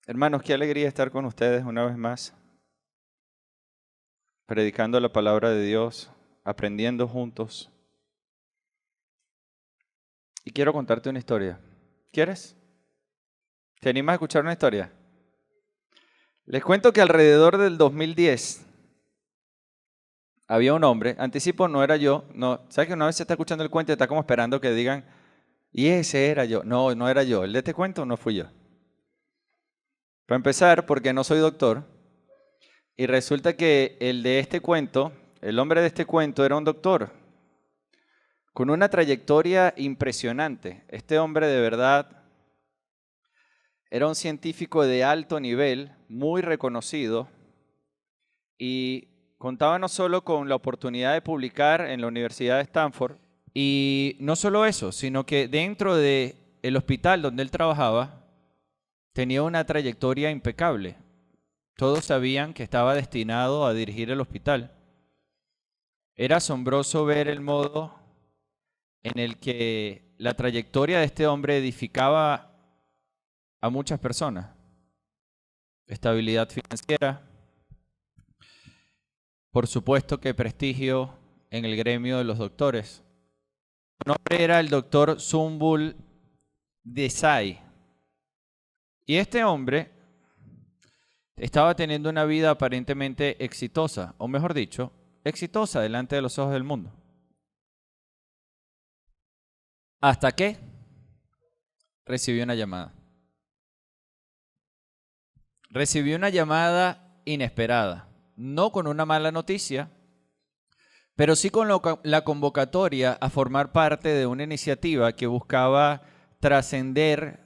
Hermanos, qué alegría estar con ustedes una vez más, predicando la palabra de Dios, aprendiendo juntos. Y quiero contarte una historia. ¿Quieres? ¿Te animas a escuchar una historia? Les cuento que alrededor del 2010 había un hombre, anticipo, no era yo, no, ¿sabes que una vez se está escuchando el cuento y está como esperando que digan, y ese era yo? No, no era yo, el de este cuento no fui yo. Para empezar, porque no soy doctor, y resulta que el de este cuento, el hombre de este cuento era un doctor, con una trayectoria impresionante. Este hombre de verdad era un científico de alto nivel, muy reconocido, y contaba no solo con la oportunidad de publicar en la Universidad de Stanford, y no solo eso, sino que dentro del hospital donde él trabajaba, tenía una trayectoria impecable. Todos sabían que estaba destinado a dirigir el hospital. Era asombroso ver el modo en el que la trayectoria de este hombre edificaba a muchas personas. Estabilidad financiera, por supuesto que prestigio en el gremio de los doctores. Su nombre era el doctor Zumbul Desai. Y este hombre estaba teniendo una vida aparentemente exitosa, o mejor dicho, exitosa delante de los ojos del mundo. Hasta que recibió una llamada. Recibió una llamada inesperada, no con una mala noticia, pero sí con la convocatoria a formar parte de una iniciativa que buscaba trascender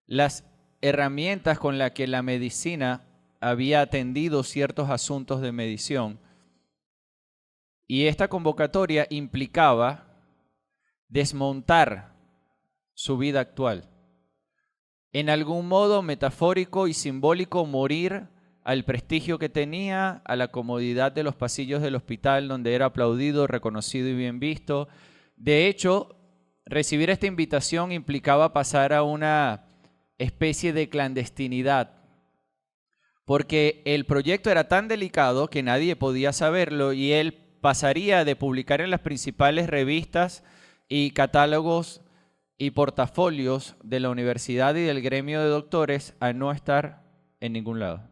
las herramientas con las que la medicina había atendido ciertos asuntos de medición. Y esta convocatoria implicaba desmontar su vida actual. En algún modo metafórico y simbólico, morir al prestigio que tenía, a la comodidad de los pasillos del hospital donde era aplaudido, reconocido y bien visto. De hecho, recibir esta invitación implicaba pasar a una especie de clandestinidad, porque el proyecto era tan delicado que nadie podía saberlo y él pasaría de publicar en las principales revistas y catálogos y portafolios de la universidad y del gremio de doctores a no estar en ningún lado.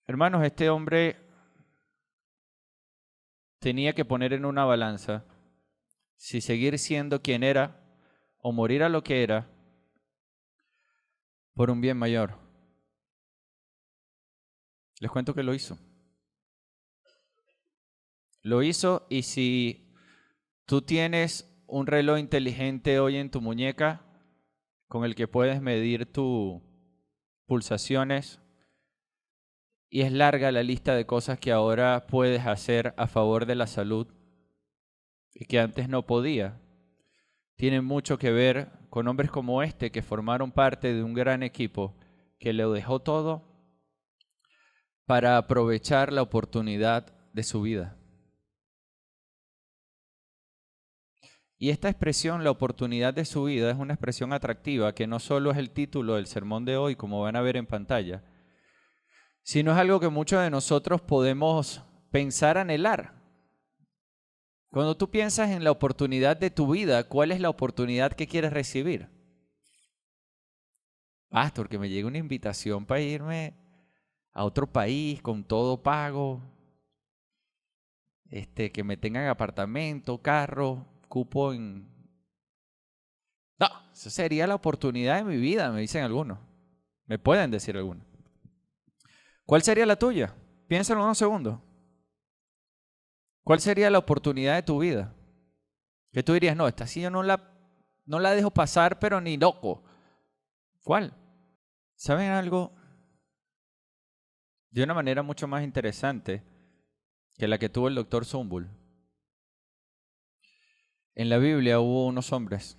Hermanos, este hombre tenía que poner en una balanza si seguir siendo quien era o morir a lo que era por un bien mayor. Les cuento que lo hizo. Lo hizo, y si tú tienes un reloj inteligente hoy en tu muñeca con el que puedes medir tus pulsaciones, y es larga la lista de cosas que ahora puedes hacer a favor de la salud y que antes no podía, tiene mucho que ver con hombres como este que formaron parte de un gran equipo que lo dejó todo para aprovechar la oportunidad de su vida. Y esta expresión, la oportunidad de su vida, es una expresión atractiva que no solo es el título del sermón de hoy, como van a ver en pantalla, sino es algo que muchos de nosotros podemos pensar, anhelar. Cuando tú piensas en la oportunidad de tu vida, ¿cuál es la oportunidad que quieres recibir? Pastor, que me llegue una invitación para irme a otro país con todo pago, que me tengan apartamento, carro, cupo en... No, esa sería la oportunidad de mi vida, me dicen algunos. Me pueden decir algunos. ¿Cuál sería la tuya? Piénsalo unos segundos. ¿Cuál sería la oportunidad de tu vida? Que tú dirías, no, esta sí yo no la dejo pasar, pero ni loco. ¿Cuál? ¿Saben algo? De una manera mucho más interesante que la que tuvo el doctor Zumbul. En la Biblia hubo unos hombres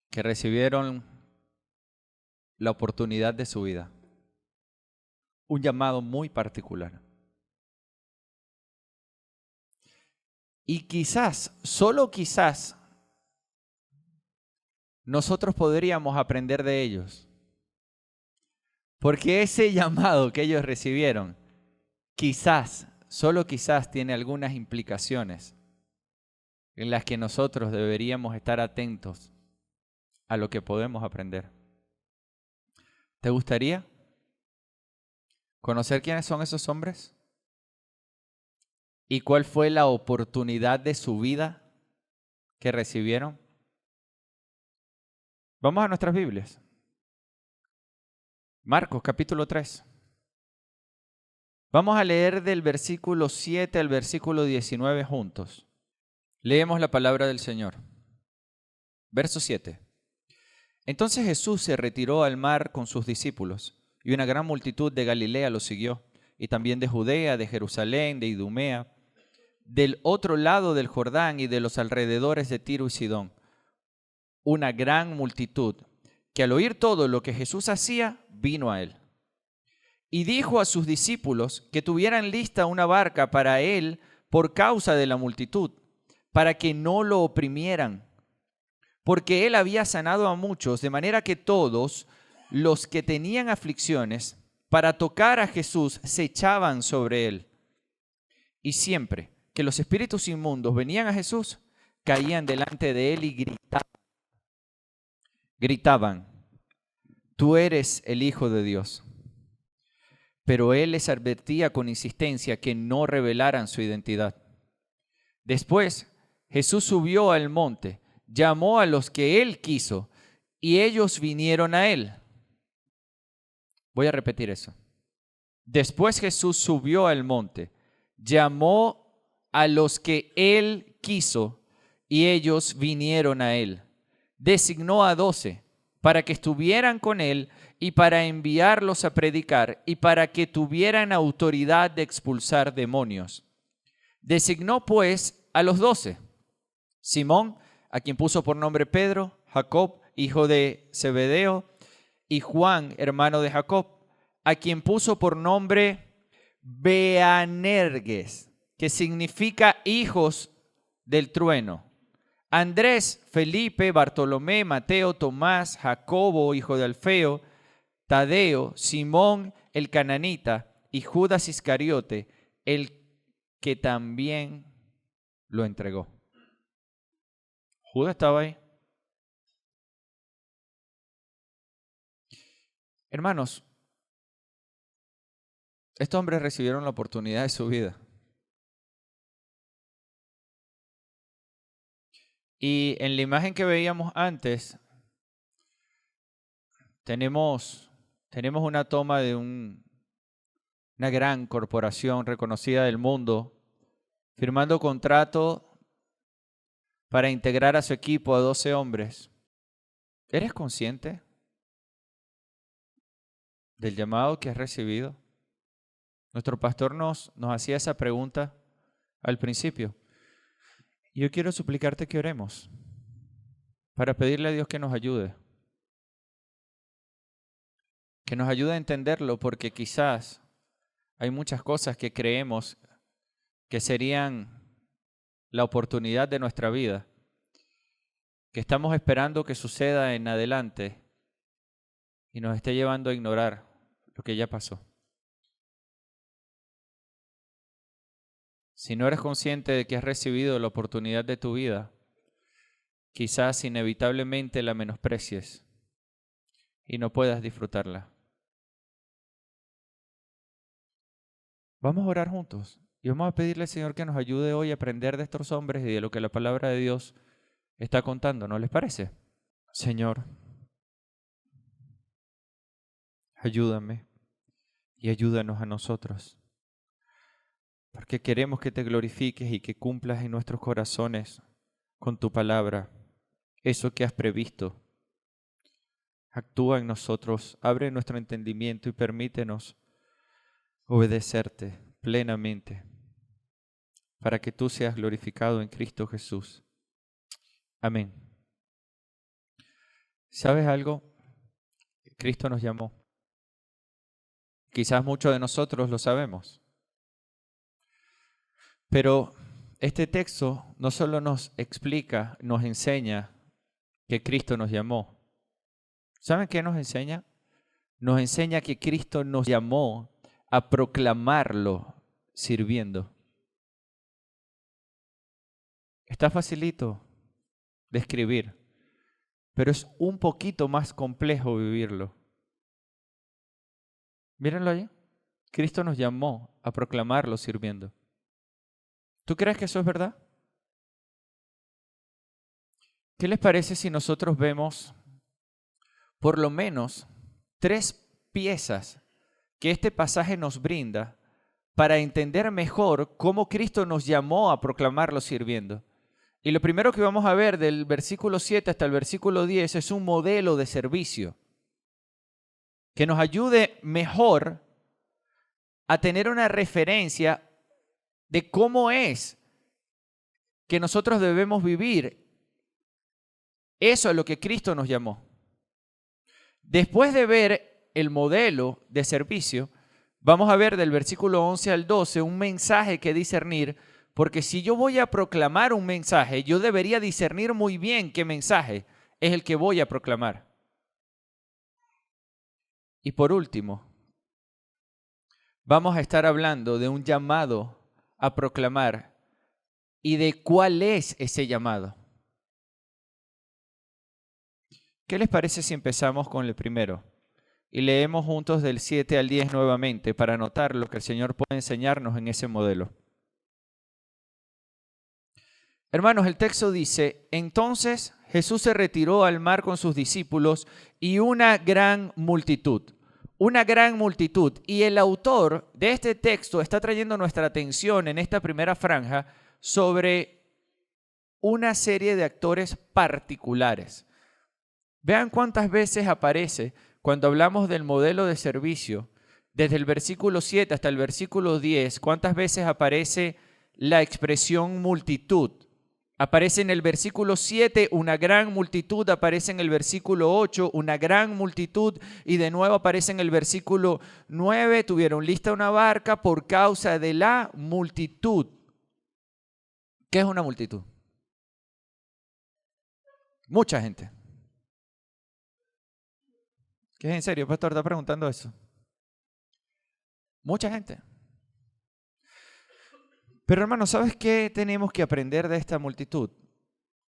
que recibieron la oportunidad de su vida. Un llamado muy particular. Y quizás, solo quizás, nosotros podríamos aprender de ellos. Porque ese llamado que ellos recibieron, quizás, solo quizás, tiene algunas implicaciones en las que nosotros deberíamos estar atentos a lo que podemos aprender. ¿Te gustaría conocer quiénes son esos hombres? ¿Y cuál fue la oportunidad de su vida que recibieron? Vamos a nuestras Biblias. Marcos capítulo 3. Vamos a leer del versículo 7 al versículo 19 juntos. Leemos la palabra del Señor. Verso 7. Entonces Jesús se retiró al mar con sus discípulos, y una gran multitud de Galilea lo siguió, y también de Judea, de Jerusalén, de Idumea, del otro lado del Jordán y de los alrededores de Tiro y Sidón. Una gran multitud, que al oír todo lo que Jesús hacía, vino a él. Y dijo a sus discípulos que tuvieran lista una barca para él por causa de la multitud, para que no lo oprimieran, porque él había sanado a muchos, de manera que todos los que tenían aflicciones para tocar a Jesús se echaban sobre él. Y siempre que los espíritus inmundos venían a Jesús, caían delante de él y gritaban, tú eres el Hijo de Dios. Pero él les advertía con insistencia que no revelaran su identidad. Después, Jesús subió al monte, llamó a los que él quiso, y ellos vinieron a él. Voy a repetir eso. Después Jesús subió al monte, llamó a los que él quiso, y ellos vinieron a él. Designó a 12 para que estuvieran con él y para enviarlos a predicar y para que tuvieran autoridad de expulsar demonios. Designó pues a los 12, Simón, a quien puso por nombre Pedro, Jacob, hijo de Zebedeo, y Juan, hermano de Jacob, a quien puso por nombre Boanerges, que significa hijos del trueno. Andrés, Felipe, Bartolomé, Mateo, Tomás, Jacobo, hijo de Alfeo, Tadeo, Simón el cananita y Judas Iscariote, el que también lo entregó. Judas estaba ahí. Hermanos, estos hombres recibieron la oportunidad de su vida. Y en la imagen que veíamos antes, tenemos una toma de una gran corporación reconocida del mundo, firmando contrato para integrar a su equipo a 12 hombres. ¿Eres consciente del llamado que has recibido? Nuestro pastor nos hacía esa pregunta al principio. Yo quiero suplicarte que oremos para pedirle a Dios que nos ayude. Que nos ayude a entenderlo, porque quizás hay muchas cosas que creemos que serían la oportunidad de nuestra vida, que estamos esperando que suceda en adelante y nos esté llevando a ignorar lo que ya pasó. Si no eres consciente de que has recibido la oportunidad de tu vida, quizás inevitablemente la menosprecies y no puedas disfrutarla. Vamos a orar juntos y vamos a pedirle al Señor que nos ayude hoy a aprender de estos hombres y de lo que la palabra de Dios está contando. ¿No les parece? Señor, ayúdame y ayúdanos a nosotros, porque queremos que te glorifiques y que cumplas en nuestros corazones con tu palabra eso que has previsto. Actúa en nosotros, abre nuestro entendimiento y permítenos obedecerte plenamente para que tú seas glorificado en Cristo Jesús. Amén. ¿Sabes algo? Cristo nos llamó. Quizás muchos de nosotros lo sabemos. Pero este texto no solo nos explica, nos enseña que Cristo nos llamó. ¿Saben qué nos enseña? nos enseña que Cristo nos llamó a proclamarlo sirviendo. Está facilito de escribir, pero es un poquito más complejo vivirlo. Mírenlo ahí. Cristo nos llamó a proclamarlo sirviendo. ¿Tú crees que eso es verdad? ¿Qué les parece si nosotros vemos por lo menos 3 piezas que este pasaje nos brinda para entender mejor cómo Cristo nos llamó a proclamarlo sirviendo? Y lo primero que vamos a ver del versículo 7 hasta el versículo 10 es un modelo de servicio que nos ayude mejor a tener una referencia de cómo es que nosotros debemos vivir. Eso es lo que Cristo nos llamó. Después de ver el modelo de servicio, vamos a ver del versículo 11 al 12 un mensaje que discernir, porque si yo voy a proclamar un mensaje, yo debería discernir muy bien qué mensaje es el que voy a proclamar. Y por último, vamos a estar hablando de un llamado a proclamar y de cuál es ese llamado. ¿Qué les parece si empezamos con el primero? Y leemos juntos del 7 al 10 nuevamente para notar lo que el Señor puede enseñarnos en ese modelo. Hermanos, el texto dice: entonces Jesús se retiró al mar con sus discípulos y una gran multitud. Una gran multitud. Y el autor de este texto está trayendo nuestra atención en esta primera franja sobre una serie de actores particulares. Vean cuántas veces aparece cuando hablamos del modelo de servicio, desde el versículo 7 hasta el versículo 10, cuántas veces aparece la expresión multitud. Aparece en el versículo 7 una gran multitud, aparece en el versículo 8 una gran multitud y de nuevo aparece en el versículo 9, tuvieron lista una barca por causa de la multitud. ¿Qué es una multitud? Mucha gente. ¿Qué es en serio? El pastor está preguntando eso. Mucha gente. Pero hermano, ¿sabes qué tenemos que aprender de esta multitud?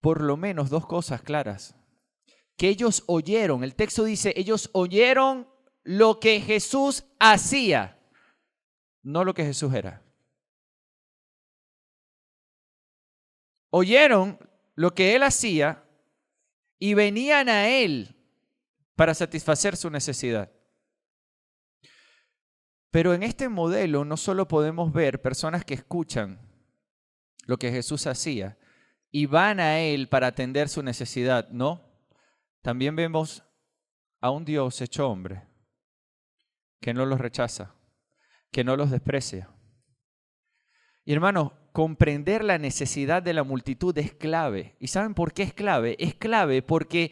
Por lo menos 2 cosas claras. Que ellos oyeron, el texto dice, ellos oyeron lo que Jesús hacía, no lo que Jesús era. Oyeron lo que Él hacía y venían a Él para satisfacer su necesidad. Pero en este modelo no solo podemos ver personas que escuchan lo que Jesús hacía y van a Él para atender su necesidad, no. También vemos a un Dios hecho hombre que no los rechaza, que no los desprecia. Y hermanos, comprender la necesidad de la multitud es clave. ¿Y saben por qué es clave? Es clave porque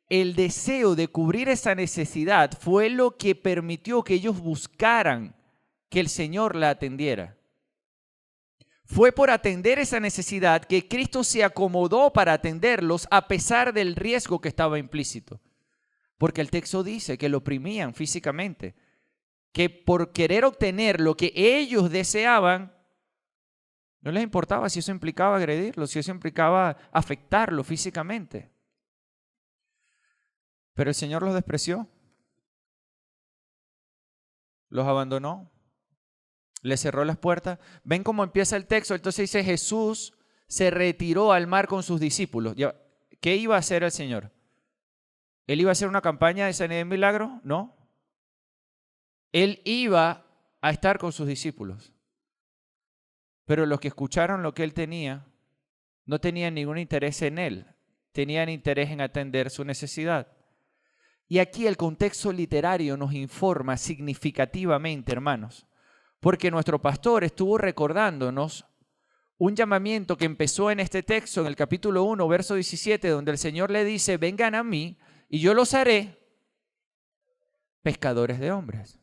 el deseo de cubrir esa necesidad fue lo que permitió que ellos buscaran que el Señor la atendiera. Fue por atender esa necesidad que Cristo se acomodó para atenderlos a pesar del riesgo que estaba implícito. Porque el texto dice que lo oprimían físicamente, que por querer obtener lo que ellos deseaban, no les importaba si eso implicaba agredirlo, si eso implicaba afectarlo físicamente. Pero el Señor los despreció, los abandonó, les cerró las puertas. ¿Ven cómo empieza el texto? Entonces dice, Jesús se retiró al mar con sus discípulos. ¿Qué iba a hacer el Señor? ¿Él iba a hacer una campaña de sanidad y milagro? No. Él iba a estar con sus discípulos. Pero los que escucharon lo que Él tenía, no tenían ningún interés en Él. Tenían interés en atender su necesidad. Y aquí el contexto literario nos informa significativamente, hermanos, porque nuestro pastor estuvo recordándonos un llamamiento que empezó en este texto, en el capítulo 1, verso 17, donde el Señor le dice, vengan a mí y yo los haré pescadores de hombres.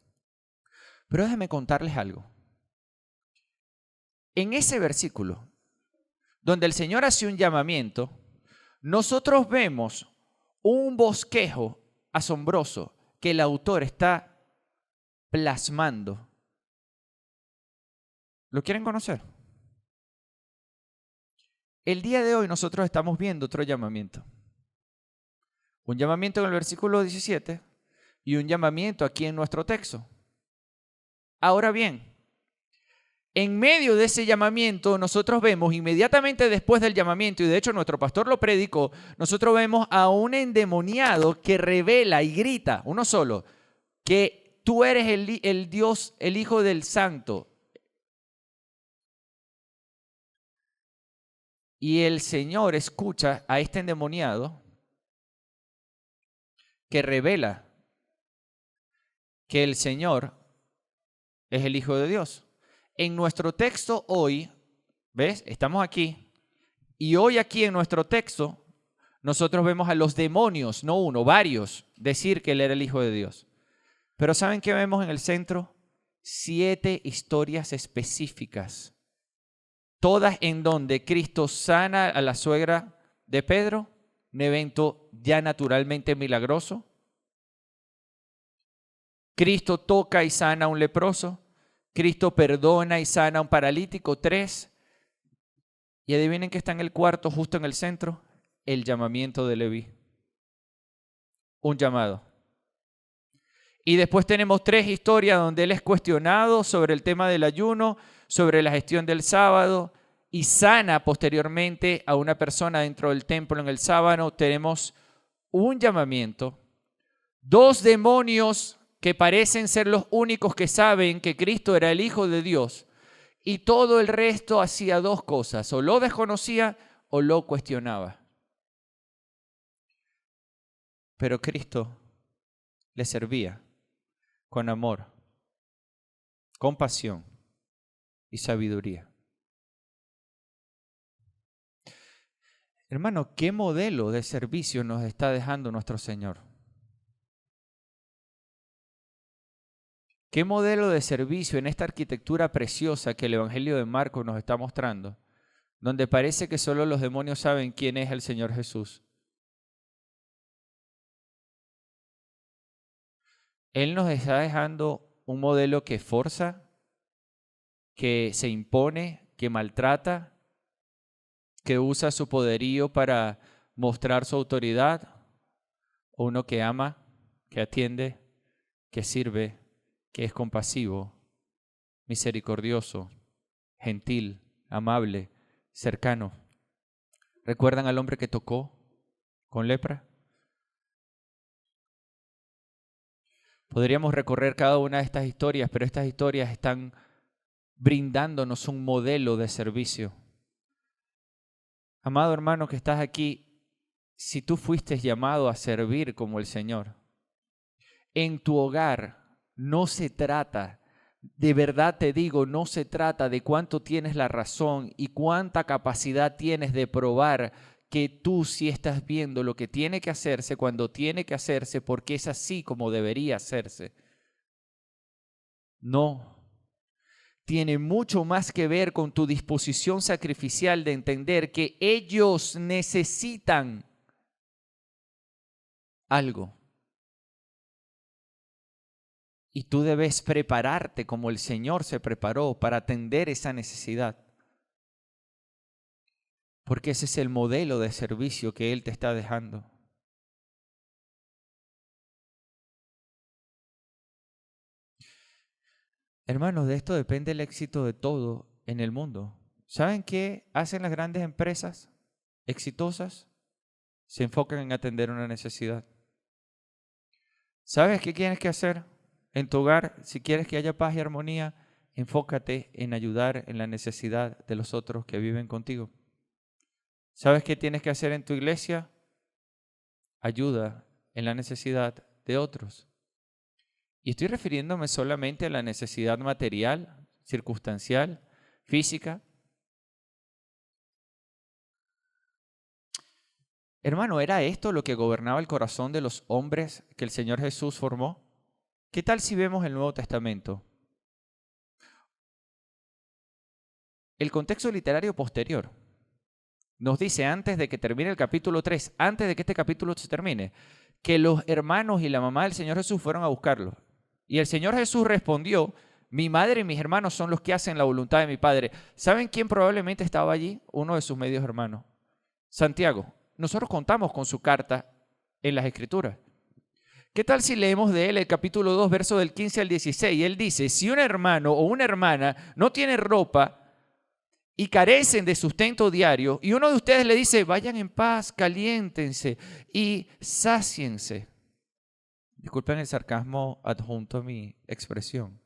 Pero déjenme contarles algo. En ese versículo, donde el Señor hace un llamamiento, nosotros vemos un bosquejo asombroso que el autor está plasmando. ¿Lo quieren conocer? El día de hoy nosotros estamos viendo otro llamamiento. Un llamamiento en el versículo 17 y un llamamiento aquí en nuestro texto. Ahora bien, en medio de ese llamamiento nosotros vemos inmediatamente después del llamamiento, y de hecho nuestro pastor lo predicó, nosotros vemos a un endemoniado que revela y grita, uno solo, que tú eres el Dios, el Hijo del Santo. Y el Señor escucha a este endemoniado que revela que el Señor es el Hijo de Dios. En nuestro texto hoy, ¿ves? Estamos aquí. Y hoy aquí en nuestro texto, nosotros vemos a los demonios, no uno, varios, decir que Él era el Hijo de Dios. Pero ¿saben qué vemos en el centro? 7 historias específicas. Todas en donde Cristo sana a la suegra de Pedro, un evento ya naturalmente milagroso. Cristo toca y sana a un leproso. Cristo perdona y sana a un paralítico, 3. Y adivinen qué está en el cuarto, justo en el centro, el llamamiento de Leví. Un llamado. Y después tenemos 3 historias donde él es cuestionado sobre el tema del ayuno, sobre la gestión del sábado, y sana posteriormente a una persona dentro del templo en el sábado. Tenemos un llamamiento, 2 demonios que parecen ser los únicos que saben que Cristo era el Hijo de Dios, y todo el resto hacía 2 cosas, o lo desconocía o lo cuestionaba. Pero Cristo le servía con amor, compasión y sabiduría. Hermano, ¿qué modelo de servicio nos está dejando nuestro Señor? ¿Qué modelo de servicio en esta arquitectura preciosa que el Evangelio de Marcos nos está mostrando, donde parece que solo los demonios saben quién es el Señor Jesús? Él nos está dejando un modelo que forza, que se impone, que maltrata, que usa su poderío para mostrar su autoridad, o uno que ama, que atiende, que sirve, que es compasivo, misericordioso, gentil, amable, cercano. ¿Recuerdan al hombre que tocó con lepra? Podríamos recorrer cada una de estas historias, pero estas historias están brindándonos un modelo de servicio. Amado hermano que estás aquí, si tú fuiste llamado a servir como el Señor, en tu hogar no se trata, de verdad te digo, no se trata de cuánto tienes la razón y cuánta capacidad tienes de probar que tú sí estás viendo lo que tiene que hacerse cuando tiene que hacerse, porque es así como debería hacerse. No. Tiene mucho más que ver con tu disposición sacrificial de entender que ellos necesitan algo. Y tú debes prepararte como el Señor se preparó para atender esa necesidad. Porque ese es el modelo de servicio que Él te está dejando. Hermanos, de esto depende el éxito de todo en el mundo. ¿Saben qué hacen las grandes empresas exitosas? Se enfocan en atender una necesidad. ¿Sabes qué tienes que hacer en tu hogar? Si quieres que haya paz y armonía, enfócate en ayudar en la necesidad de los otros que viven contigo. ¿Sabes qué tienes que hacer en tu iglesia? Ayuda en la necesidad de otros. Y estoy refiriéndome solamente a la necesidad material, circunstancial, física. Hermano, ¿era esto lo que gobernaba el corazón de los hombres que el Señor Jesús formó? ¿Qué tal si vemos el Nuevo Testamento? El contexto literario posterior nos dice, antes de que termine el capítulo 3, antes de que este capítulo se termine, que los hermanos y la mamá del Señor Jesús fueron a buscarlo. Y el Señor Jesús respondió, mi madre y mis hermanos son los que hacen la voluntad de mi Padre. ¿Saben quién probablemente estaba allí? Uno de sus medios hermanos, Santiago. Nosotros contamos con su carta en las Escrituras. ¿Qué tal si leemos de él el capítulo 2, verso del 15 al 16? Él dice, si un hermano o una hermana no tiene ropa y carecen de sustento diario, y uno de ustedes le dice, vayan en paz, caliéntense y sáciense. Disculpen el sarcasmo adjunto a mi expresión.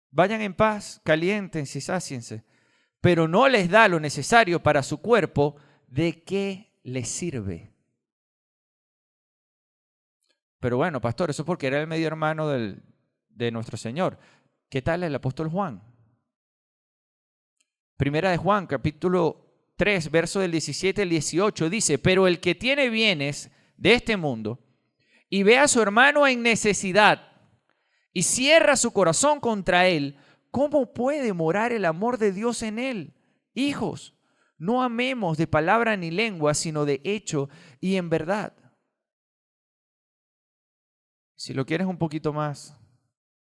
Vayan en paz, caliéntense y sáciense, pero no les da lo necesario para su cuerpo, ¿de qué les sirve? Pero bueno, pastor, eso es porque era el medio hermano de nuestro Señor. ¿Qué tal el apóstol Juan? Primera de Juan, capítulo 3, verso del 17 al 18, dice, pero el que tiene bienes de este mundo y ve a su hermano en necesidad y cierra su corazón contra él, ¿cómo puede morar el amor de Dios en él? Hijos, no amemos de palabra ni lengua, sino de hecho y en verdad. Si lo quieres un poquito más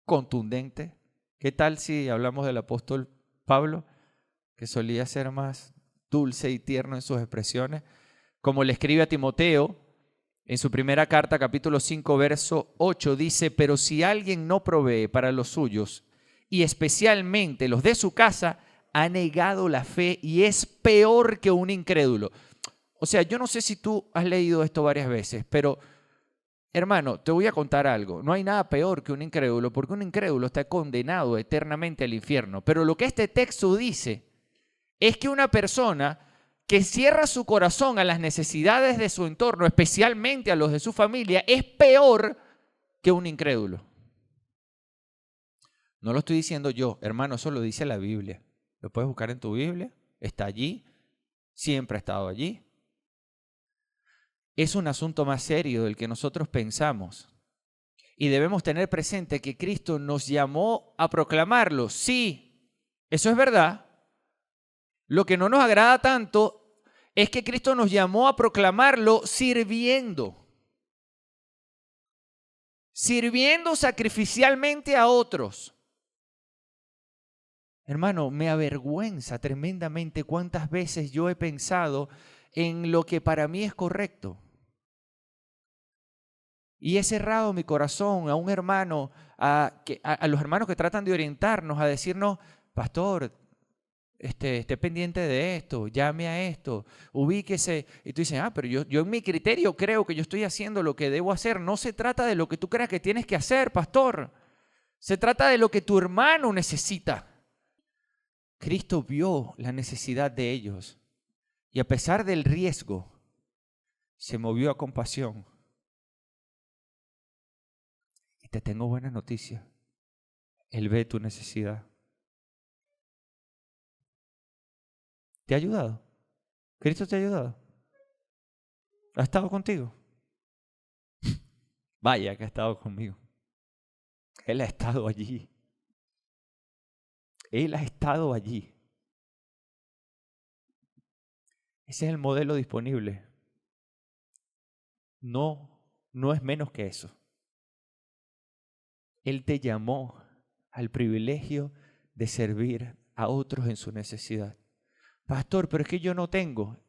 contundente, ¿qué tal si hablamos del apóstol Pablo, que solía ser más dulce y tierno en sus expresiones? Como le escribe a Timoteo, en su primera carta, capítulo 5, verso 8, dice, pero si alguien no provee para los suyos, y especialmente los de su casa, ha negado la fe y es peor que un incrédulo. O sea, yo no sé si tú has leído esto varias veces, pero hermano, te voy a contar algo. No hay nada peor que un incrédulo, porque un incrédulo está condenado eternamente al infierno. Pero lo que este texto dice es que una persona que cierra su corazón a las necesidades de su entorno, especialmente a los de su familia, es peor que un incrédulo. No lo estoy diciendo yo, hermano, eso lo dice la Biblia. Lo puedes buscar en tu Biblia, está allí, siempre ha estado allí. Es un asunto más serio del que nosotros pensamos. Y debemos tener presente que Cristo nos llamó a proclamarlo. Sí, eso es verdad. Lo que no nos agrada tanto es que Cristo nos llamó a proclamarlo sirviendo. Sirviendo sacrificialmente a otros. Hermano, me avergüenza tremendamente cuántas veces yo he pensado en lo que para mí es correcto. Y he cerrado mi corazón a un hermano, a los hermanos que tratan de orientarnos, a decirnos, pastor, esté pendiente de esto, llame a esto, ubíquese. Y tú dices, pero yo en mi criterio creo que yo estoy haciendo lo que debo hacer. No se trata de lo que tú creas que tienes que hacer, pastor. Se trata de lo que tu hermano necesita. Cristo vio la necesidad de ellos y a pesar del riesgo, se movió a compasión. Y te tengo buena noticia. Él ve tu necesidad. ¿Te ha ayudado? ¿Cristo te ha ayudado? ¿Ha estado contigo? Vaya que ha estado conmigo. Él ha estado allí. Él ha estado allí. Ese es el modelo disponible. No es menos que eso. Él te llamó al privilegio de servir a otros en su necesidad. Pastor, pero es que yo no tengo.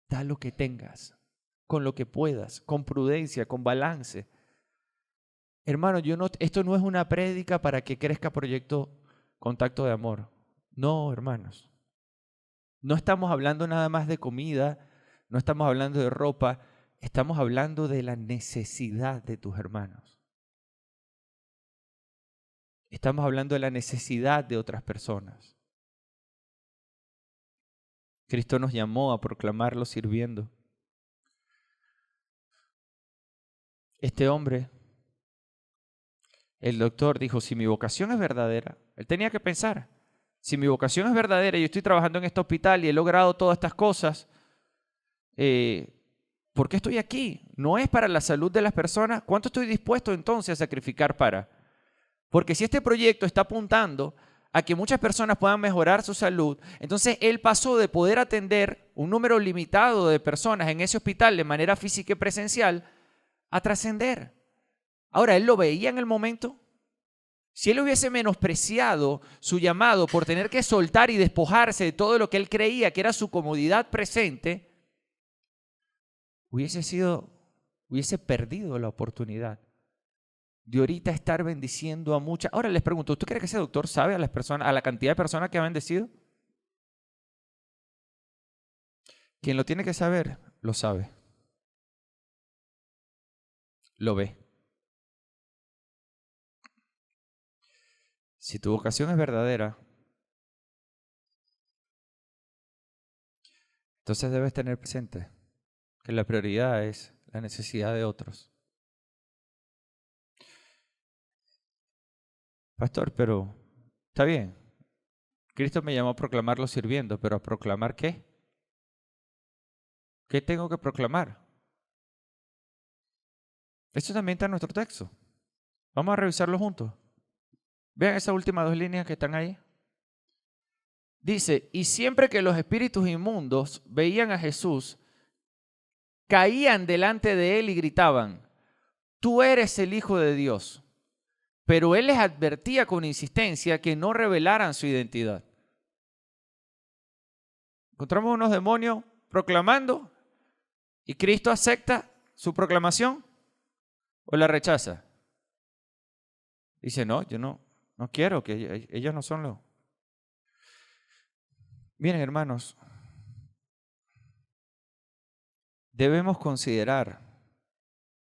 Da lo que tengas, con lo que puedas, con prudencia, con balance. Hermano, esto no es una prédica para que crezca Proyecto Contacto de Amor. No, hermanos. No estamos hablando nada más de comida, no estamos hablando de ropa, estamos hablando de la necesidad de tus hermanos. Estamos hablando de la necesidad de otras personas. Cristo nos llamó a proclamarlo sirviendo. Este hombre, el doctor, dijo, si mi vocación es verdadera, él tenía que pensar, si mi vocación es verdadera y yo estoy trabajando en este hospital y he logrado todas estas cosas, ¿por qué estoy aquí? ¿No es para la salud de las personas? ¿Cuánto estoy dispuesto entonces a sacrificar para? Porque si este proyecto está apuntando a que muchas personas puedan mejorar su salud. Entonces él pasó de poder atender un número limitado de personas en ese hospital de manera física y presencial a trascender. Ahora, ¿él lo veía en el momento? Si él hubiese menospreciado su llamado por tener que soltar y despojarse de todo lo que él creía que era su comodidad presente, hubiese perdido la oportunidad de ahorita estar bendiciendo a muchas. Ahora les pregunto, ¿usted cree que ese doctor sabe a las personas, a la cantidad de personas que ha bendecido? Quien lo tiene que saber, lo sabe. Lo ve. Si tu vocación es verdadera, entonces debes tener presente que la prioridad es la necesidad de otros. Pastor, pero está bien. Cristo me llamó a proclamarlo sirviendo, pero ¿a proclamar qué? ¿Qué tengo que proclamar? Esto también está en nuestro texto. Vamos a revisarlo juntos. Vean esas últimas 2 líneas que están ahí. Dice, y siempre que los espíritus inmundos veían a Jesús, caían delante de él y gritaban, tú eres el Hijo de Dios. Pero él les advertía con insistencia que no revelaran su identidad. Encontramos unos demonios proclamando y Cristo acepta su proclamación o la rechaza. Dice, no, yo no quiero, que ellos no son los... Miren, hermanos, debemos considerar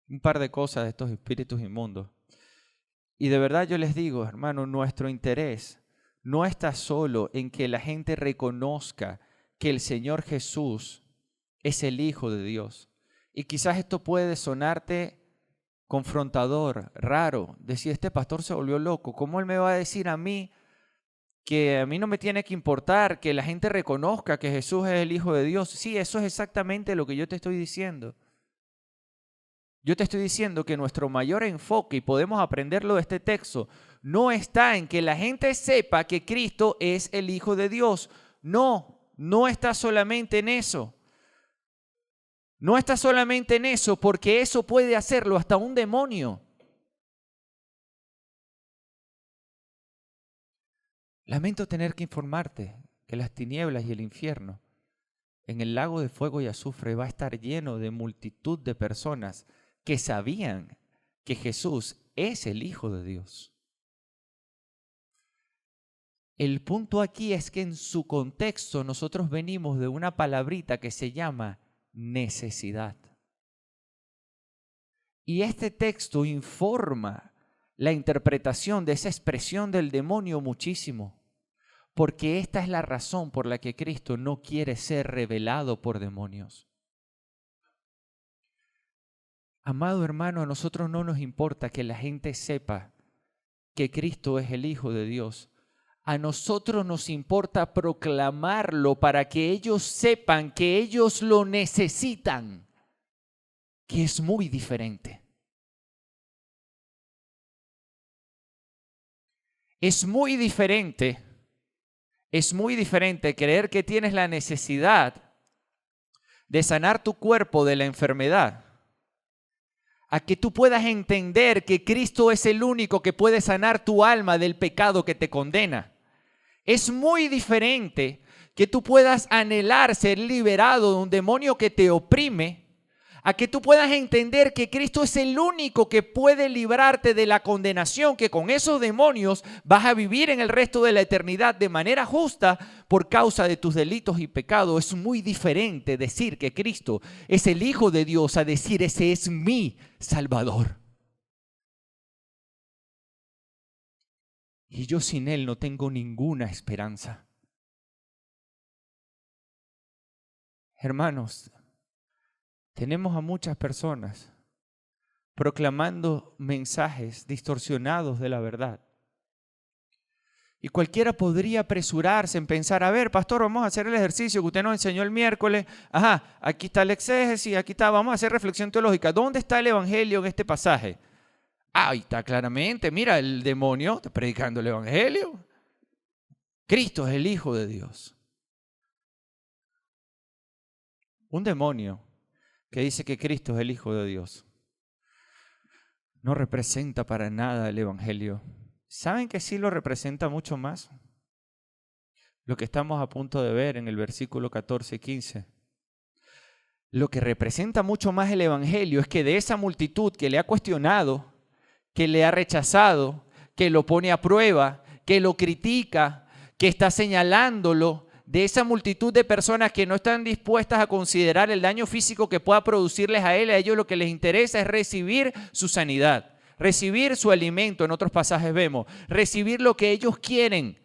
un par de cosas de estos espíritus inmundos. Y de verdad yo les digo, hermano, nuestro interés no está solo en que la gente reconozca que el Señor Jesús es el Hijo de Dios. Y quizás esto puede sonarte confrontador, raro, decir, este pastor se volvió loco, ¿cómo él me va a decir a mí que a mí no me tiene que importar que la gente reconozca que Jesús es el Hijo de Dios? Sí, eso es exactamente lo que yo te estoy diciendo. Yo te estoy diciendo que nuestro mayor enfoque, y podemos aprenderlo de este texto, no está en que la gente sepa que Cristo es el Hijo de Dios. No está solamente en eso. No está solamente en eso, porque eso puede hacerlo hasta un demonio. Lamento tener que informarte que las tinieblas y el infierno en el lago de fuego y azufre va a estar lleno de multitud de personas que sabían que Jesús es el Hijo de Dios. El punto aquí es que en su contexto nosotros venimos de una palabrita que se llama necesidad. Y este texto informa la interpretación de esa expresión del demonio muchísimo, porque esta es la razón por la que Cristo no quiere ser revelado por demonios. Amado hermano, a nosotros no nos importa que la gente sepa que Cristo es el Hijo de Dios. A nosotros nos importa proclamarlo para que ellos sepan que ellos lo necesitan, que es muy diferente. Es muy diferente creer que tienes la necesidad de sanar tu cuerpo de la enfermedad, a que tú puedas entender que Cristo es el único que puede sanar tu alma del pecado que te condena. Es muy diferente que tú puedas anhelar ser liberado de un demonio que te oprime, a que tú puedas entender que Cristo es el único que puede librarte de la condenación, que con esos demonios vas a vivir en el resto de la eternidad de manera justa por causa de tus delitos y pecados. Es muy diferente decir que Cristo es el Hijo de Dios a decir ese es mi Salvador. Y yo sin Él no tengo ninguna esperanza. Hermanos, tenemos a muchas personas proclamando mensajes distorsionados de la verdad. Y cualquiera podría apresurarse en pensar, a ver, pastor, vamos a hacer el ejercicio que usted nos enseñó el miércoles. Ajá, aquí está el exégesis, aquí está, vamos a hacer reflexión teológica. ¿Dónde está el evangelio en este pasaje? Ahí está claramente, mira, el demonio está predicando el evangelio. Cristo es el Hijo de Dios. Un demonio que dice que Cristo es el Hijo de Dios no representa para nada el Evangelio. ¿Saben que sí lo representa mucho más? Lo que estamos a punto de ver en el versículo 14 y 15. Lo que representa mucho más el Evangelio es que de esa multitud que le ha cuestionado, que le ha rechazado, que lo pone a prueba, que lo critica, que está señalándolo, de esa multitud de personas que no están dispuestas a considerar el daño físico que pueda producirles a ellos lo que les interesa es recibir su sanidad, recibir su alimento, en otros pasajes vemos, recibir lo que ellos quieren.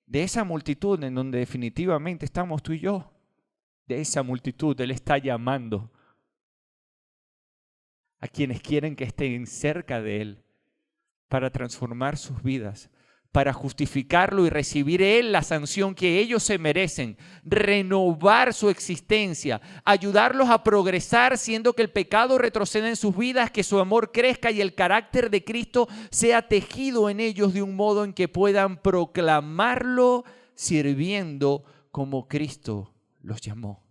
De esa multitud en donde definitivamente estamos tú y yo, de esa multitud Él está llamando a quienes quieren que estén cerca de Él para transformar sus vidas, para justificarlo y recibir Él la sanción que ellos se merecen, renovar su existencia, ayudarlos a progresar, siendo que el pecado retroceda en sus vidas, que su amor crezca y el carácter de Cristo sea tejido en ellos de un modo en que puedan proclamarlo sirviendo como Cristo los llamó.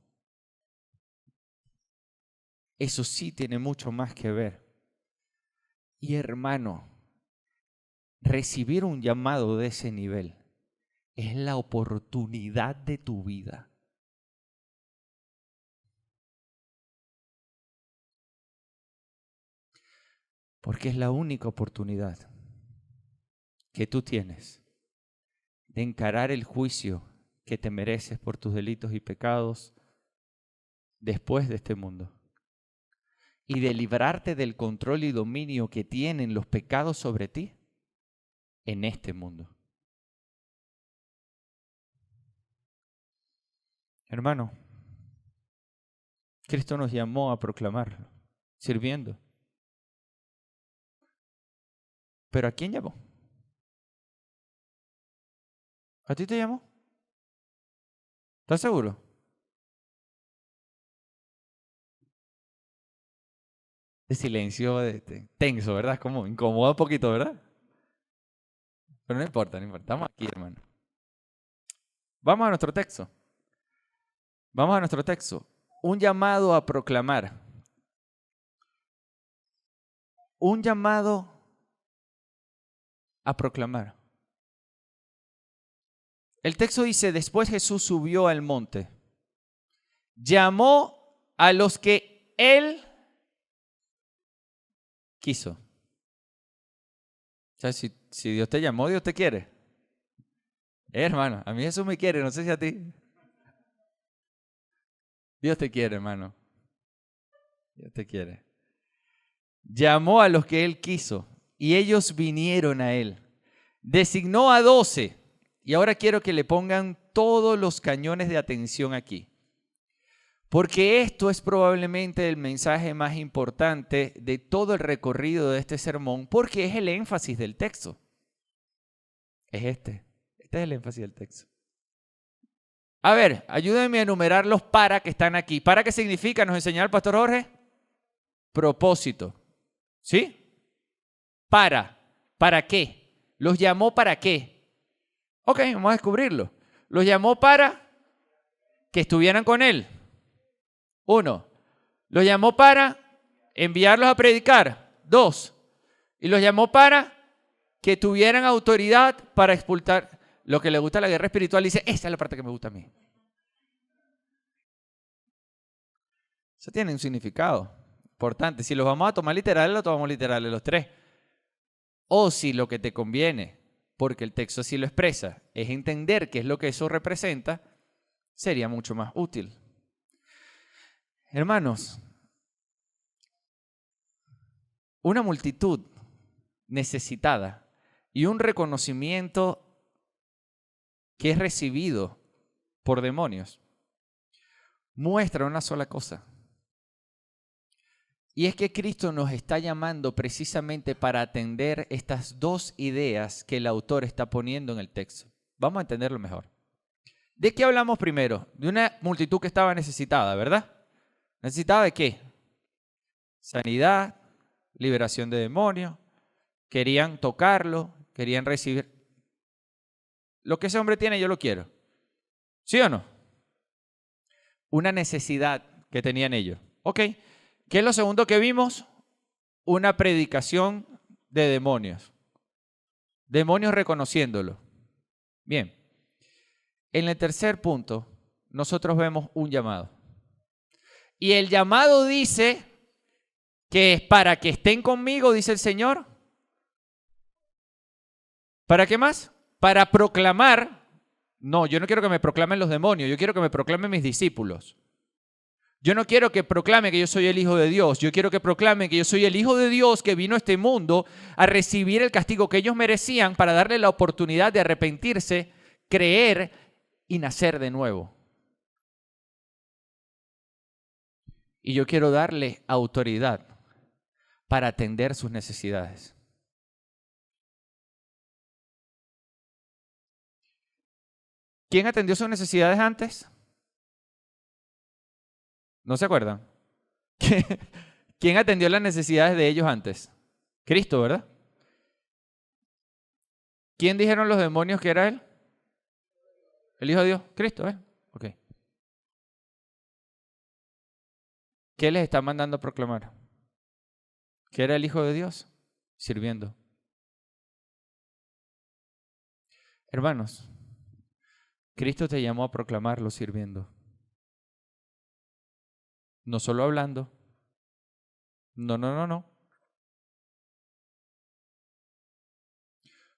Eso sí tiene mucho más que ver. Y hermano, recibir un llamado de ese nivel es la oportunidad de tu vida. Porque es la única oportunidad que tú tienes de encarar el juicio que te mereces por tus delitos y pecados después de este mundo. Y de librarte del control y dominio que tienen los pecados sobre ti en este mundo. Hermano, Cristo nos llamó a proclamarlo, sirviendo. ¿Pero a quién llamó? ¿A ti te llamó? ¿Estás seguro? De silencio, tenso, ¿verdad? Es como incomoda un poquito, ¿verdad? Pero no importa, no importa. Estamos aquí, hermano. Vamos a nuestro texto. Vamos a nuestro texto. Un llamado a proclamar. Un llamado a proclamar. El texto dice, después Jesús subió al monte. Llamó a los que Él quiso. O sea, si Dios te llamó, Dios te quiere. Hermano, a mí Jesús me quiere, no sé si a ti. Dios te quiere, hermano. Dios te quiere. Llamó a los que Él quiso y ellos vinieron a Él. Designó a 12. Y ahora quiero que le pongan todos los cañones de atención aquí. Porque esto es probablemente el mensaje más importante de todo el recorrido de este sermón, porque es el énfasis del texto. Es este. Este es el énfasis del texto. A ver, ayúdenme a enumerar los para que están aquí. ¿Para qué significa? Nos enseñó el pastor Jorge. Propósito. ¿Sí? ¿Para qué? ¿Los llamó para qué? Ok, vamos a descubrirlo. Los llamó para que estuvieran con Él. 1. Los llamó para enviarlos a predicar. 2. Y los llamó para que tuvieran autoridad para expulsar. Lo que le gusta a la guerra espiritual dice, esa es la parte que me gusta a mí. Eso tiene un significado importante. Si los vamos a tomar literales, los tomamos literales los 3. O si lo que te conviene, porque el texto así lo expresa, es entender qué es lo que eso representa, sería mucho más útil. Hermanos, una multitud necesitada y un reconocimiento que es recibido por demonios muestra una sola cosa. Y es que Cristo nos está llamando precisamente para atender estas dos ideas que el autor está poniendo en el texto. Vamos a entenderlo mejor. ¿De qué hablamos primero? De una multitud que estaba necesitada, ¿verdad? ¿Necesitaba de qué? Sanidad, liberación de demonios, querían tocarlo, querían recibir. Lo que ese hombre tiene, yo lo quiero. ¿Sí o no? Una necesidad que tenían ellos. Ok. ¿Qué es lo segundo que vimos? Una predicación de demonios. Demonios reconociéndolo. Bien. En el tercer punto, nosotros vemos un llamado. Y el llamado dice que es para que estén conmigo, dice el Señor. ¿Para qué más? Para proclamar. No, yo no quiero que me proclamen los demonios, yo quiero que me proclamen mis discípulos. Yo no quiero que proclame que yo soy el Hijo de Dios, yo quiero que proclame que yo soy el Hijo de Dios que vino a este mundo a recibir el castigo que ellos merecían para darle la oportunidad de arrepentirse, creer y nacer de nuevo. Y yo quiero darle autoridad para atender sus necesidades. ¿Quién atendió sus necesidades antes? ¿No se acuerdan? ¿Quién atendió las necesidades de ellos antes? Cristo, ¿verdad? ¿Quién dijeron los demonios que era él? ¿El Hijo de Dios? Cristo, ¿eh? Ok. ¿Qué les está mandando a proclamar? ¿Que era el Hijo de Dios? Sirviendo. Hermanos, Cristo te llamó a proclamarlo sirviendo. No solo hablando. No.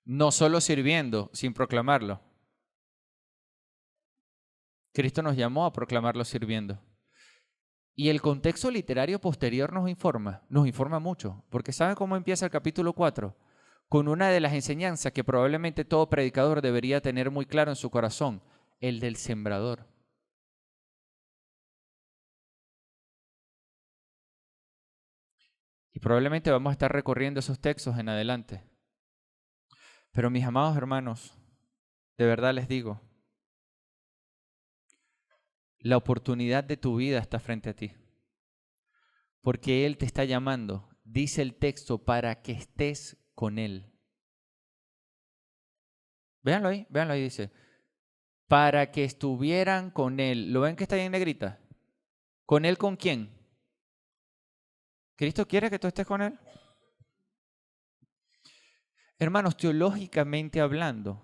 No solo sirviendo, sin proclamarlo. Cristo nos llamó a proclamarlo sirviendo. Y el contexto literario posterior nos informa mucho, porque ¿saben cómo empieza el capítulo 4? Con una de las enseñanzas que probablemente todo predicador debería tener muy claro en su corazón, el del sembrador. Y probablemente vamos a estar recorriendo esos textos en adelante. Pero mis amados hermanos, de verdad les digo, la oportunidad de tu vida está frente a ti. Porque Él te está llamando, dice el texto, para que estés con Él. Véanlo ahí, dice. Para que estuvieran con Él. ¿Lo ven que está ahí en negrita? ¿Con Él con quién? ¿Cristo quiere que tú estés con Él? Hermanos, teológicamente hablando,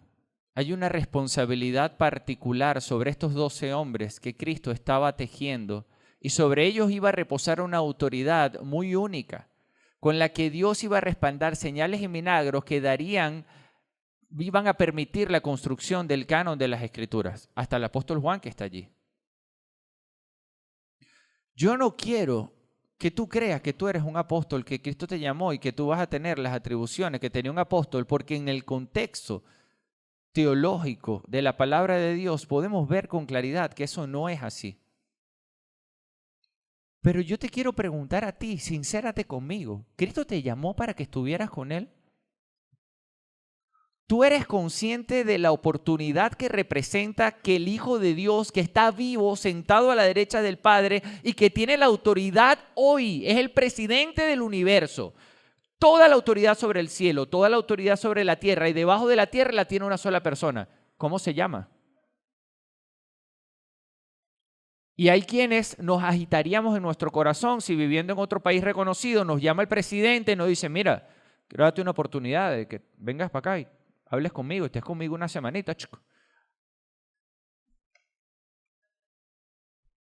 hay una responsabilidad particular sobre estos 12 hombres que Cristo estaba tejiendo y sobre ellos iba a reposar una autoridad muy única con la que Dios iba a respaldar señales y milagros que iban a permitir la construcción del canon de las Escrituras, hasta el apóstol Juan que está allí. Yo no quiero que tú creas que tú eres un apóstol, que Cristo te llamó y que tú vas a tener las atribuciones que tenía un apóstol, porque en el contexto teológico de la palabra de Dios podemos ver con claridad que eso no es así. Pero yo te quiero preguntar a ti, sincérate conmigo, ¿Cristo te llamó para que estuvieras con Él? ¿Tú eres consciente de la oportunidad que representa que el Hijo de Dios, que está vivo, sentado a la derecha del Padre y que tiene la autoridad hoy, es el presidente del universo? Toda la autoridad sobre el cielo, toda la autoridad sobre la tierra y debajo de la tierra la tiene una sola persona. ¿Cómo se llama? Y hay quienes nos agitaríamos en nuestro corazón si viviendo en otro país reconocido nos llama el presidente y nos dice, mira, quiero darte una oportunidad de que vengas para acá y hables conmigo, estés conmigo una semanita, chico.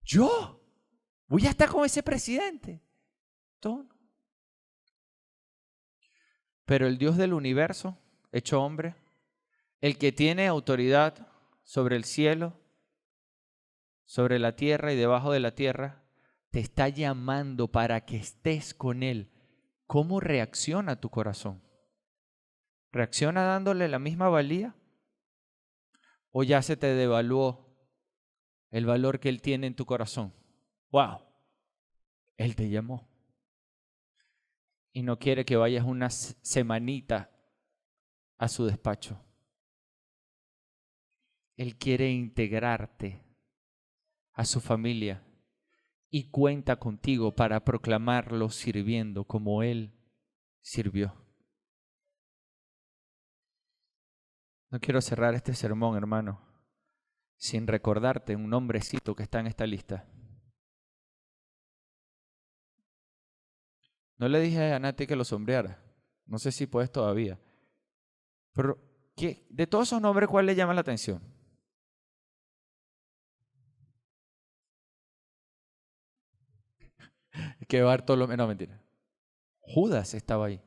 ¿Yo? ¿Voy a estar con ese presidente? ¿Todo? Pero el Dios del universo, hecho hombre, el que tiene autoridad sobre el cielo, sobre la tierra y debajo de la tierra, te está llamando para que estés con Él. ¿Cómo reacciona tu corazón? ¿Reacciona dándole la misma valía? ¿O ya se te devaluó el valor que Él tiene en tu corazón? ¡Wow! Él te llamó. Y no quiere que vayas una semanita a su despacho. Él quiere integrarte a su familia y cuenta contigo para proclamarlo sirviendo como Él sirvió. No quiero cerrar este sermón, hermano, sin recordarte un nombrecito que está en esta lista. No le dije a Nati que lo sombreara. No sé si puedes todavía. Pero, de todos esos nombres, ¿cuál le llama la atención? Que Bartolomé, no, mentira. Judas estaba ahí.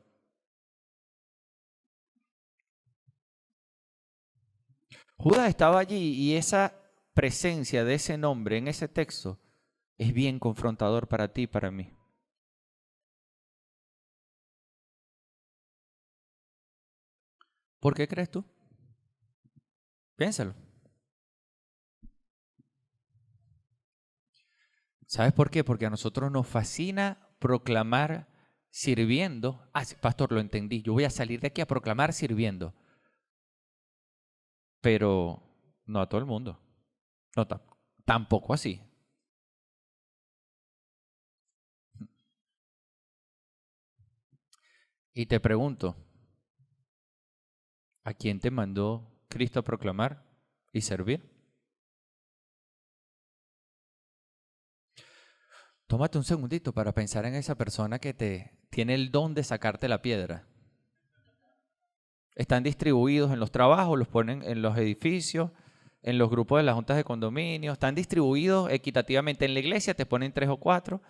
Judas estaba allí y esa presencia de ese nombre en ese texto es bien confrontador para ti y para mí. ¿Por qué crees tú? Piénsalo. ¿Sabes por qué? Porque a nosotros nos fascina proclamar sirviendo. Ah, sí, pastor, lo entendí. Yo voy a salir de aquí a proclamar sirviendo. Pero no a todo el mundo. No, tampoco así. Y te pregunto, ¿a quién te mandó Cristo a proclamar y servir? Tómate un segundito para pensar en esa persona que te tiene el don de sacarte la piedra. Están distribuidos en los trabajos, los ponen en los edificios, en los grupos de las juntas de condominio, están distribuidos equitativamente en la iglesia, te ponen 3 o 4.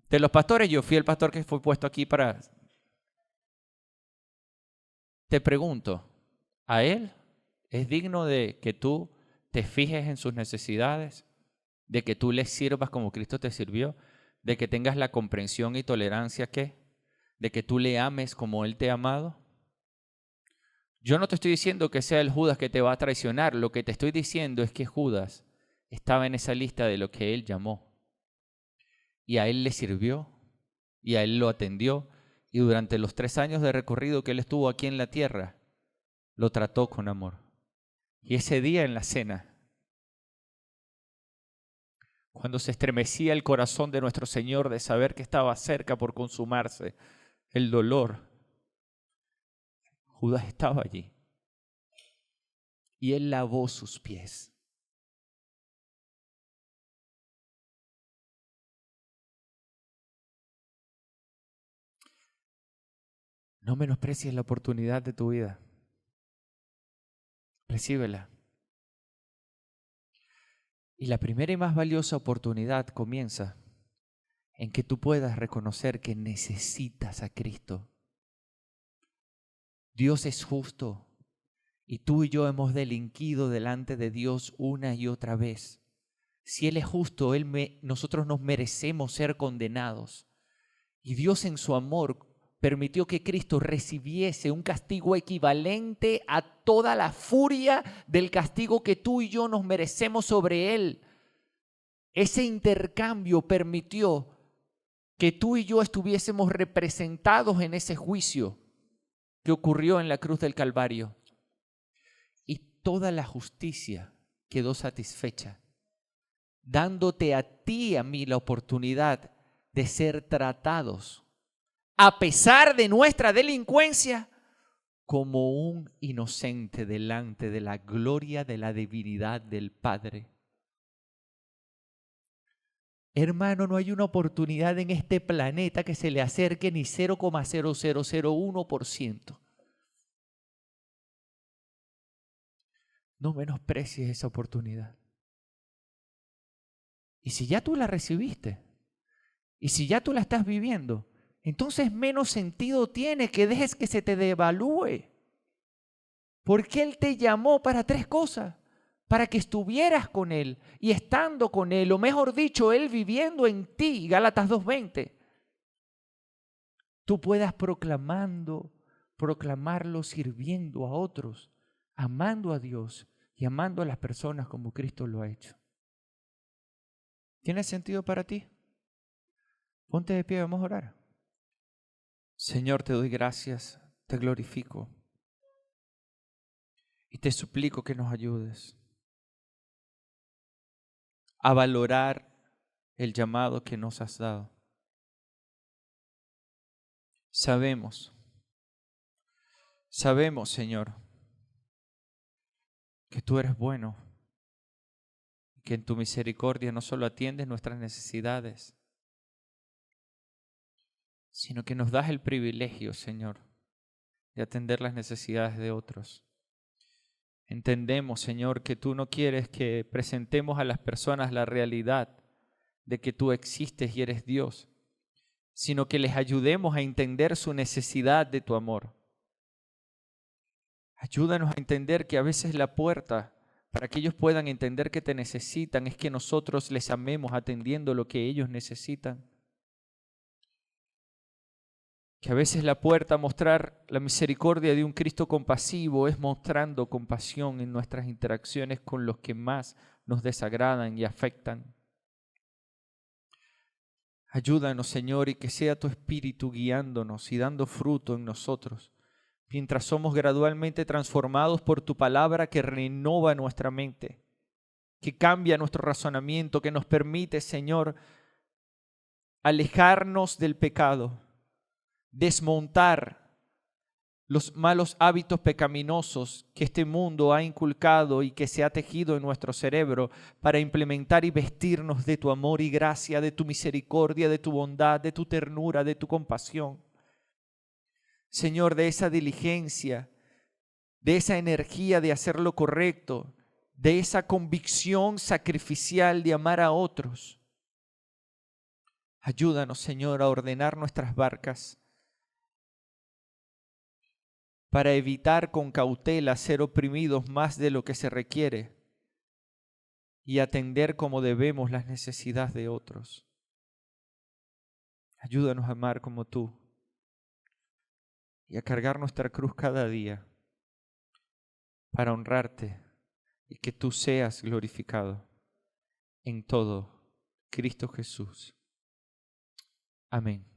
De los pastores, yo fui el pastor que fue puesto aquí para... Te pregunto, ¿a él es digno de que tú te fijes en sus necesidades, de que tú le sirvas como Cristo te sirvió, de que tengas la comprensión y tolerancia de que tú le ames como Él te ha amado? Yo no te estoy diciendo que sea el Judas que te va a traicionar, lo que te estoy diciendo es que Judas estaba en esa lista de lo que Él llamó. Y a Él le sirvió, y a Él lo atendió, y durante los 3 años de recorrido que Él estuvo aquí en la tierra, lo trató con amor. Y ese día en la cena, cuando se estremecía el corazón de nuestro Señor de saber que estaba cerca por consumarse el dolor, Judas estaba allí. Y Él lavó sus pies. No menosprecies la oportunidad de tu vida. Recíbela. Y la primera y más valiosa oportunidad comienza en que tú puedas reconocer que necesitas a Cristo. Dios es justo y tú y yo hemos delinquido delante de Dios una y otra vez. Si Él es justo, nosotros nos merecemos ser condenados. Y Dios en su amor permitió que Cristo recibiese un castigo equivalente a toda la furia del castigo que tú y yo nos merecemos sobre Él. Ese intercambio permitió que tú y yo estuviésemos representados en ese juicio que ocurrió en la cruz del Calvario. Y toda la justicia quedó satisfecha, dándote a ti y a mí la oportunidad de ser tratados, a pesar de nuestra delincuencia, como un inocente delante de la gloria de la divinidad del Padre. Hermano, no hay una oportunidad en este planeta que se le acerque ni 0,0001%. No menosprecies esa oportunidad. Y si ya tú la recibiste, y si ya tú la estás viviendo, entonces menos sentido tiene que dejes que se te devalúe. Porque Él te llamó para 3 cosas. Para que estuvieras con Él y estando con Él, o mejor dicho, Él viviendo en ti, Gálatas 2:20, tú puedas proclamarlo sirviendo a otros, amando a Dios y amando a las personas como Cristo lo ha hecho. ¿Tiene sentido para ti? Ponte de pie, vamos a orar. Señor, te doy gracias, te glorifico y te suplico que nos ayudes a valorar el llamado que nos has dado. Sabemos, Señor, que tú eres bueno, que en tu misericordia no solo atiendes nuestras necesidades, sino que nos das el privilegio, Señor, de atender las necesidades de otros. Entendemos, Señor, que tú no quieres que presentemos a las personas la realidad de que tú existes y eres Dios, sino que les ayudemos a entender su necesidad de tu amor. Ayúdanos a entender que a veces la puerta para que ellos puedan entender que te necesitan es que nosotros les amemos atendiendo lo que ellos necesitan. Que a veces la puerta a mostrar la misericordia de un Cristo compasivo es mostrando compasión en nuestras interacciones con los que más nos desagradan y afectan. Ayúdanos, Señor, y que sea tu Espíritu guiándonos y dando fruto en nosotros, mientras somos gradualmente transformados por tu palabra que renova nuestra mente, que cambia nuestro razonamiento, que nos permite, Señor, alejarnos del pecado, desmontar los malos hábitos pecaminosos que este mundo ha inculcado y que se ha tejido en nuestro cerebro para implementar y vestirnos de tu amor y gracia, de tu misericordia, de tu bondad, de tu ternura, de tu compasión. Señor, de esa diligencia, de esa energía de hacer lo correcto, de esa convicción sacrificial de amar a otros. Ayúdanos, Señor, a ordenar nuestras barcas para evitar con cautela ser oprimidos más de lo que se requiere y atender como debemos las necesidades de otros. Ayúdanos a amar como tú y a cargar nuestra cruz cada día para honrarte y que tú seas glorificado en todo, Cristo Jesús. Amén.